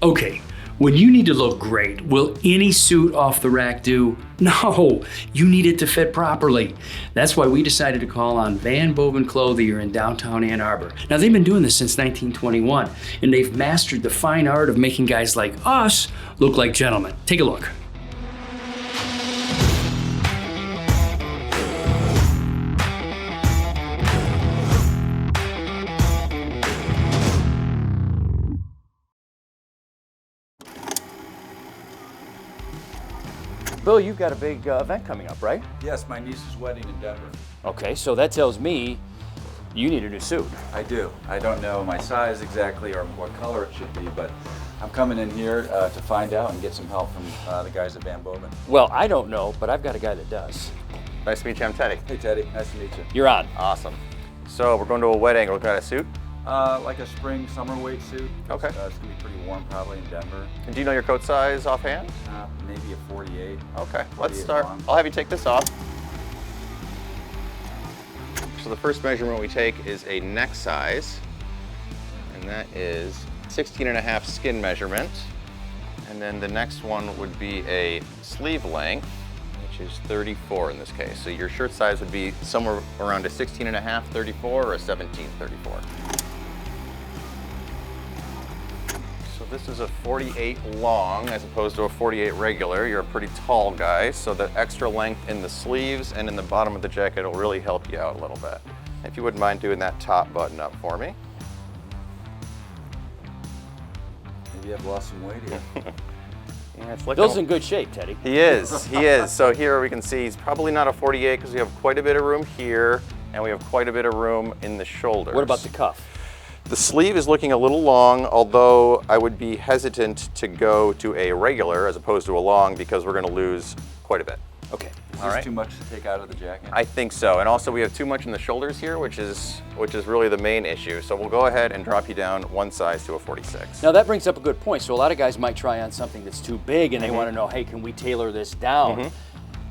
Okay, when you need to look great, will any suit off the rack do? No, you need it to fit properly. That's why we decided to call on Van Boven Clothier in downtown Ann Arbor. Now, they've been doing this since 1921, and they've mastered the fine art of making guys like us look like gentlemen. Take a look. Bill, you've got a big event coming up, right? Yes, my niece's wedding in Denver. Okay, so that tells me you need a new suit. I do. I don't know my size exactly or what color it should be, but I'm coming in here to find out and get some help from the guys at Van Boven. Well, I don't know, but I've got a guy that does. Nice to meet you, I'm Teddy. Hey Teddy, nice to meet you. You're on. Awesome. So we're going to a wedding, we're looking at a suit? Like a spring summer weight suit. Okay. It's gonna be pretty warm probably in Denver. And do you know your coat size offhand? Maybe a 48. Okay, 48 let's start. long. I'll have you take this off. So the first measurement we take is a neck size, and that is 16.5 skin measurement. And then the next one would be a sleeve length, which is 34 in this case. So your shirt size would be somewhere around a 16.5, 34, or a 17, 34. So this is a 48 long as opposed to a 48 regular. You're a pretty tall guy, so the extra length in the sleeves and in the bottom of the jacket will really help you out a little bit. If you wouldn't mind doing that top button up for me. Maybe I've lost some weight here. Yeah, it's looking Bill's in good shape, Teddy. He is, he is. So here we can see he's probably not a 48 because we have quite a bit of room here and we have quite a bit of room in the shoulders. What about the cuff? The sleeve is looking a little long, although I would be hesitant to go to a regular as opposed to a long because we're going to lose quite a bit. Okay. Is All this right. too much to take out of the jacket? I think so, and also we have too much in the shoulders here, which is really the main issue. So we'll go ahead and drop you down one size to a 46. Now that brings up a good point. So a lot of guys might try on something that's too big and they want to know, hey, can we tailor this down?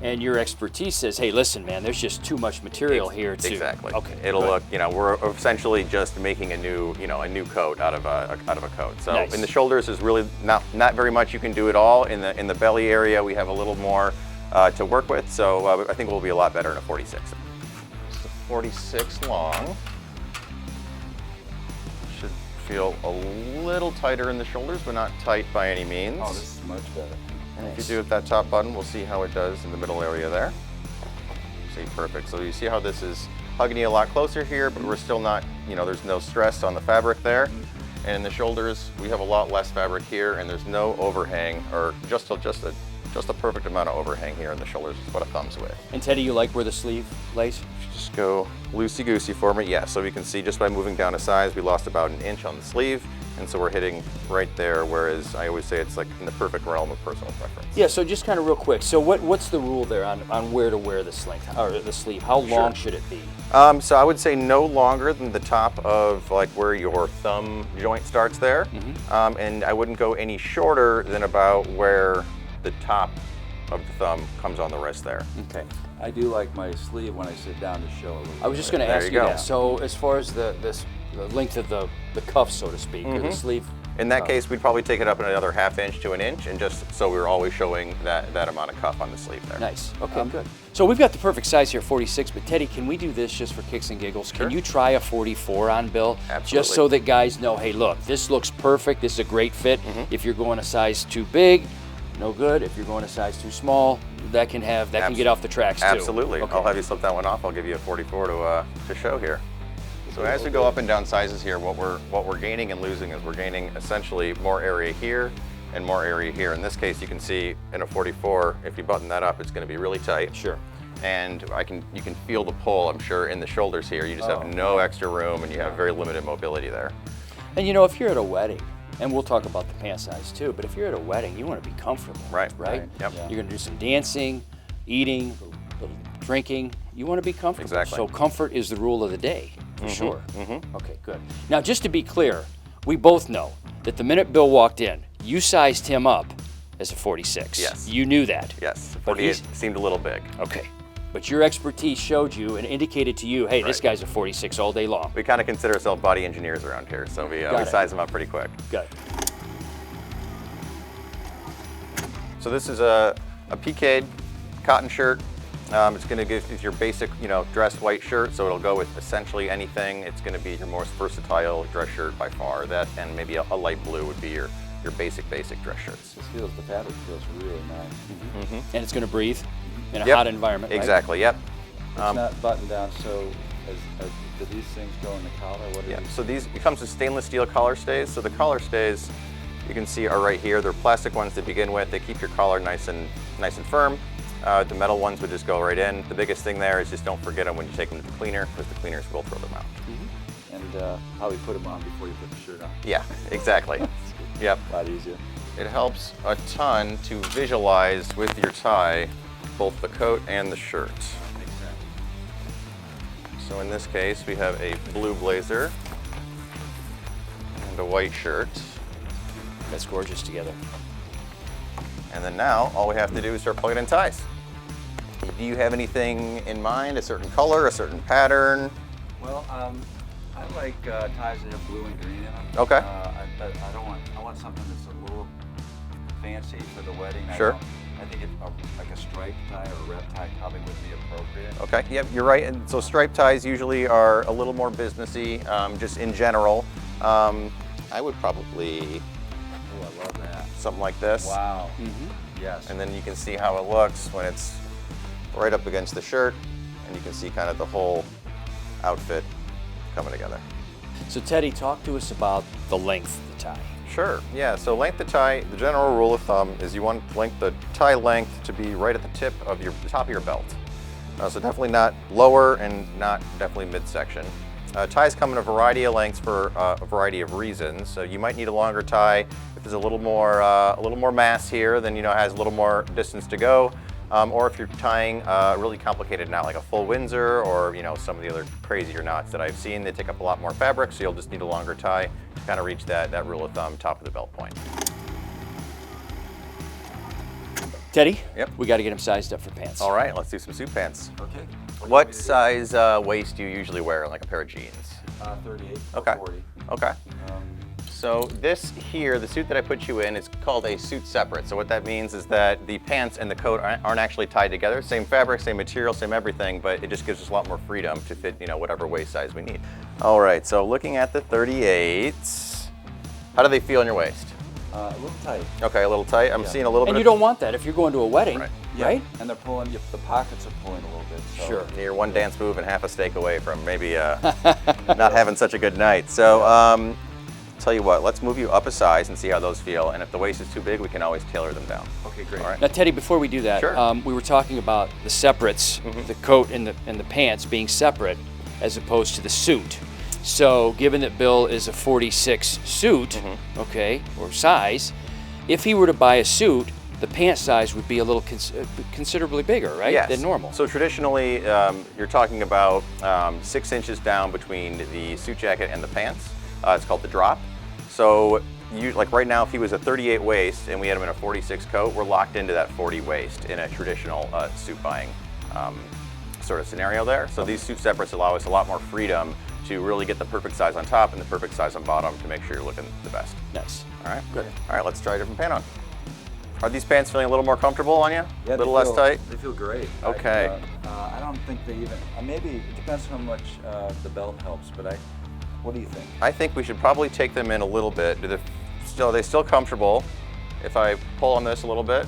And your expertise says, hey, listen, man, there's just too much material here to. Exactly. Okay. It'll good. look, we're essentially just making a new coat out of a coat. So Nice. in the shoulders is really not very much you can do at all. In the belly area, we have a little more to work with. So I think we'll be a lot better in a 46. It's a 46 long. Should feel a little tighter in the shoulders, but not tight by any means. Oh, this is much better. And if you do it that top button, we'll see how it does in the middle area there. See, perfect. So you see how this is hugging you a lot closer here, but we're still not, there's no stress on the fabric there. And in the shoulders, we have a lot less fabric here, and there's no overhang, or just a perfect amount of overhang here in the shoulders is what it comes with. And Teddy, you like where the sleeve lays? Just go loosey-goosey for me. Yeah, so we can see just by moving down a size, we lost about an inch on the sleeve. And so we're hitting right there, whereas I always say it's like in the perfect realm of personal preference. Yeah, so just kind of real quick. So what's the rule there on where to wear the sleeve? How long should it be? So I would say no longer than the top of like where your thumb joint starts there. And I wouldn't go any shorter than about where the top of the thumb comes on the wrist there. Okay. I do like my sleeve when I sit down to show a little I was just bit. going to There ask you you go. that. So as far as the length of the cuff, so to speak, or the sleeve. In that case, we'd probably take it up another ½ inch to an inch, and just so we're always showing that amount of cuff on the sleeve there. Nice. Okay, good. So we've got the perfect size here, 46, but Teddy, can we do this just for kicks and giggles? Sure. Can you try a 44 on Bill? Absolutely. Just so that guys know, hey, look, this looks perfect. This is a great fit. If you're going a size too big, no good. If you're going a size too small, that can get off the tracks too. Absolutely. Okay. I'll have you slip that one off. I'll give you a 44 to show here. So as we go up and down sizes here, what we're gaining and losing is we're gaining essentially more area here and more area here. In this case, you can see in a 44, if you button that up, it's going to be really tight. Sure. And you can feel the pull, I'm sure, in the shoulders here. You just have no extra room and you have very limited mobility there. And if you're at a wedding, and we'll talk about the pant size too, but if you're at a wedding, you want to be comfortable. Right. Right? Yep. You're going to do some dancing, eating, a little drinking. You want to be comfortable. Exactly. So comfort is the rule of the day, for sure. Okay, good. Now, just to be clear, we both know that the minute Bill walked in, you sized him up as a 46. Yes. You knew that. Yes, But 48 seemed a little big. Okay. But your expertise showed you and indicated to you, hey, this guy's a 46 all day long. We kind of consider ourselves body engineers around here, so we Got it. size them up pretty quick. Good. So this is a PK'd cotton shirt. It's going to give you your basic, dress white shirt, so it'll go with essentially anything. It's going to be your most versatile dress shirt by far. That and maybe a light blue would be your basic dress shirts. The fabric feels really nice. And it's going to breathe in a Yep. hot environment, right? Exactly. Yep. It's not buttoned down, so do these things go in the collar? What are Yeah. these? So it comes with stainless steel collar stays. So the collar stays, you can see, are right here. They're plastic ones to begin with. They keep your collar nice and firm. The metal ones would just go right in. The biggest thing there is just don't forget them when you take them to the cleaner, because the cleaners will throw them out. And probably put them on before you put the shirt on. Yeah, exactly. Yep. A lot easier. It helps a ton to visualize with your tie both the coat and the shirt. So in this case, we have a blue blazer and a white shirt. That's gorgeous together. And then now, all we have to do is start plugging in ties. Do you have anything in mind, a certain color, a certain pattern? Well, I like ties that have blue and green in them. Okay. I want something that's a little fancy for the wedding. Sure. I think like a striped tie or a rep tie probably would be appropriate. Okay, yep, you're right. And so striped ties usually are a little more businessy, just in general. I would probably Oh, I love that. something like this. Wow. Yes. And then you can see how it looks when it's right up against the shirt, and you can see kind of the whole outfit coming together. So Teddy, talk to us about the length of the tie. Sure, yeah, so length of tie, the general rule of thumb is you want the tie length to be right at the tip of the top of your belt. So definitely not lower and not definitely midsection. Ties come in a variety of lengths for a variety of reasons. So you might need a longer tie if there's a little more mass here, then has a little more distance to go. Or if you're tying a really complicated knot like a full Windsor or some of the other crazier knots that I've seen, they take up a lot more fabric, so you'll just need a longer tie to kind of reach that rule of thumb top of the belt point. Teddy, Yep. we got to get him sized up for pants. All right, let's do some suit pants. Okay. What size waist do you usually wear, like a pair of jeans? 38 Okay. or 40. Okay. So this here, the suit that I put you in, is called a suit separate. So what that means is that the pants and the coat aren't actually tied together. Same fabric, same material, same everything, but it just gives us a lot more freedom to fit, whatever waist size we need. All right, so looking at the 38s, how do they feel in your waist? A little tight. Okay, a little tight. I'm seeing a little And bit you don't want that if you're going to a wedding, Right. right? And they're pulling, the pockets are pulling a little bit. So. Sure. You're one dance move and half a steak away from maybe not having such a good night. So tell you what, let's move you up a size and see how those feel. And if the waist is too big, we can always tailor them down. Okay, great. All right. Now, Teddy, before we do that, Sure. we were talking about the separates, the coat and the pants being separate as opposed to the suit. So, given that Bill is a 46 suit, okay, or size, if he were to buy a suit, the pant size would be a little considerably bigger, right, Yes. than normal. So traditionally, you're talking about 6 inches down between the suit jacket and the pants. It's called the drop. So like right now, if he was a 38 waist and we had him in a 46 coat, we're locked into that 40 waist in a traditional suit buying sort of scenario there. So these suit separates allow us a lot more freedom to really get the perfect size on top and the perfect size on bottom to make sure you're looking the best. Nice. All right, good. All right, let's try a different pant on. Are these pants feeling a little more comfortable on you? Yeah, a little less tight? They feel great. Okay. I don't think they even, maybe it depends how much the belt helps, but what do you think? I think we should probably take them in a little bit. Are they still comfortable? If I pull on this a little bit,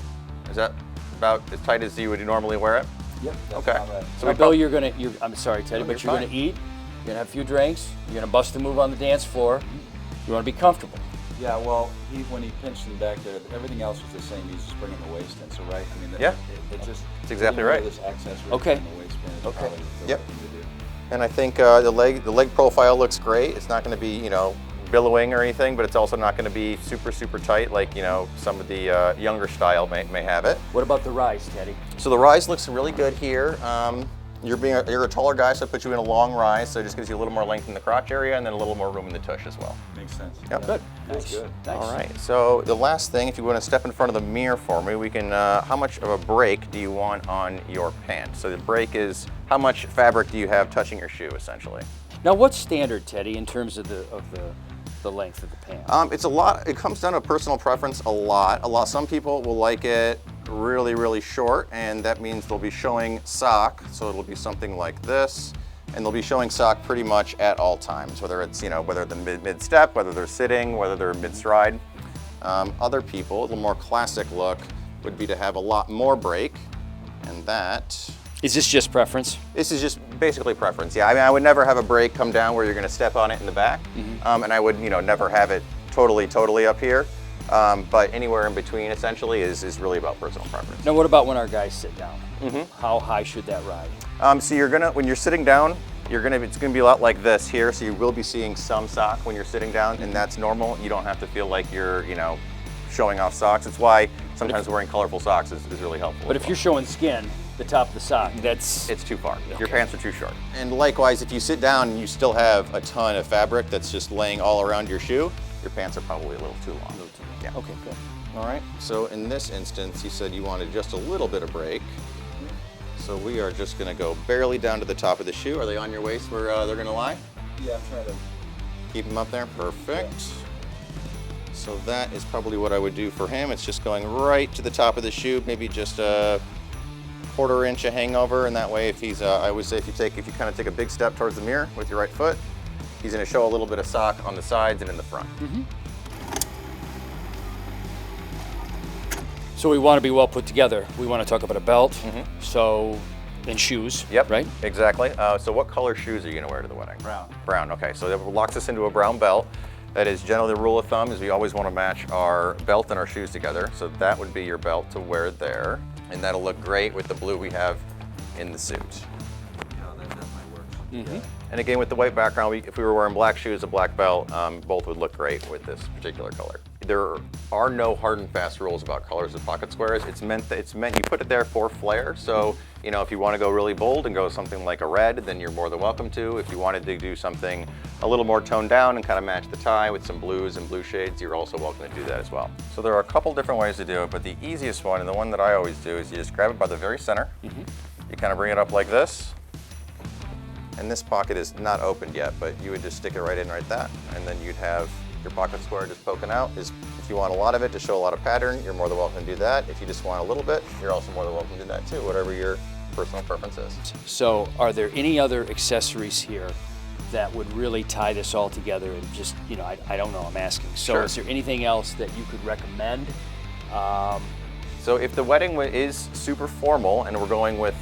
is that about as tight as you would normally wear it? Yep. That's Okay. about right. So, Bill, I'm sorry, Teddy, No, but you're you're going fine. to eat, you're going to have a few drinks, you're going to bust a move on the dance floor. You want to be comfortable. Yeah, well, when he pinched in back there, everything else was the same. He's just bringing the waist in, so right? I mean, Yeah. It just. That's exactly getting rid of right. This excess Okay. in the waistband is Okay. probably the Yep. right thing to do. And I think the leg profile looks great. It's not going to be, billowing or anything, but it's also not going to be super, super tight like, some of the younger style may have it. What about the rise, Teddy? So the rise looks really good here. You're a taller guy, so I put you in a long rise, so it just gives you a little more length in the crotch area and then a little more room in the tush as well. Makes sense. Yep. Good. Feels Nice. good. Nice. All right, so the last thing, if you want to step in front of the mirror for me, we can, how much of a break do you want on your pant? So the break is how much fabric do you have touching your shoe, essentially? Now, what's standard, Teddy, in terms of the length of the pant? It's a lot, it comes down to personal preference a lot. Some people will like it really, really short, and that means they'll be showing sock, so it'll be something like this, and they'll be showing sock pretty much at all times, whether it's, whether they're mid-step, whether they're sitting, whether they're mid-stride. Other people, a little more classic look would be to have a lot more break, and that... Is this just preference? This is just basically preference, yeah. I mean, I would never have a break come down where you're gonna step on it in the back, and I would, never have it totally up here. But anywhere in between, essentially, is really about personal preference. Now, what about when our guys sit down? How high should that ride? So you're gonna, when you're sitting down, it's gonna be a lot like this here. So you will be seeing some sock when you're sitting down, and that's normal. You don't have to feel like you're, showing off socks. It's why sometimes wearing colorful socks is really helpful. But if you're showing skin, the top of the sock, it's too far. Okay. Your pants are too short. And likewise, if you sit down and you still have a ton of fabric that's just laying all around your shoe, your pants are probably a little too long. Yeah. Okay, good. All right, so in this instance, you said you wanted just a little bit of break. So we are just gonna go barely down to the top of the shoe. Are they on your waist where they're gonna lie? Yeah, I'm trying to. Keep them up there, perfect. So that is probably what I would do for him. It's just going right to the top of the shoe, maybe just a 1/4 inch of hangover, and that way if he's, I always say if you kind of take a big step towards the mirror with your right foot, he's gonna show a little bit of sock on the sides and in the front. So we want to be well put together. We want to talk about a belt, and shoes, Yep, right? Exactly. So what color shoes are you gonna wear to the wedding? Brown. Brown, okay. So that locks us into a brown belt. That is generally the rule of thumb, is we always want to match our belt and our shoes together. So that would be your belt to wear there. And that'll look great with the blue we have in the suit. That definitely works. And again, with the white background, if we were wearing black shoes, a black belt, both would look great with this particular color. There are no hard and fast rules about colors of pocket squares. It's meant you put it there for flair. So, if you want to go really bold and go something like a red, then you're more than welcome to. If you wanted to do something a little more toned down and kind of match the tie with some blues and blue shades, you're also welcome to do that as well. So there are a couple different ways to do it, but the easiest one, and the one that I always do, is you just grab it by the very center. You kind of bring it up like this. And this pocket is not opened yet, but you would just stick it right in right that, and then you'd have your pocket square just poking out. If you want a lot of it to show a lot of pattern, you're more than welcome to do that. If you just want a little bit, you're also more than welcome to do that too, whatever your personal preference is. So are there any other accessories here that would really tie this all together and just, I don't know, I'm asking. So Sure. Is there anything else that you could recommend? So if the wedding is super formal and we're going with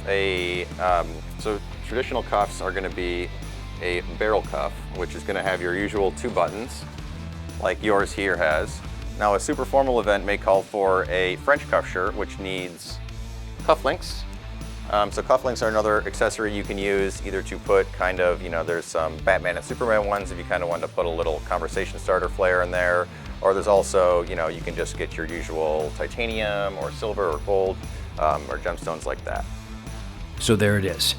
so traditional cuffs are gonna be a barrel cuff, which is gonna have your usual 2 buttons, like yours here has. Now a super formal event may call for a French cuff shirt, which needs cufflinks. So cufflinks are another accessory you can use either to put kind of, there's some Batman and Superman ones if you kind of want to put a little conversation starter flair in there. Or there's also, you can just get your usual titanium or silver or gold or gemstones like that. So there it is.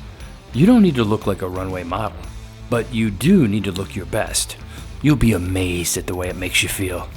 You don't need to look like a runway model, but you do need to look your best. You'll be amazed at the way it makes you feel.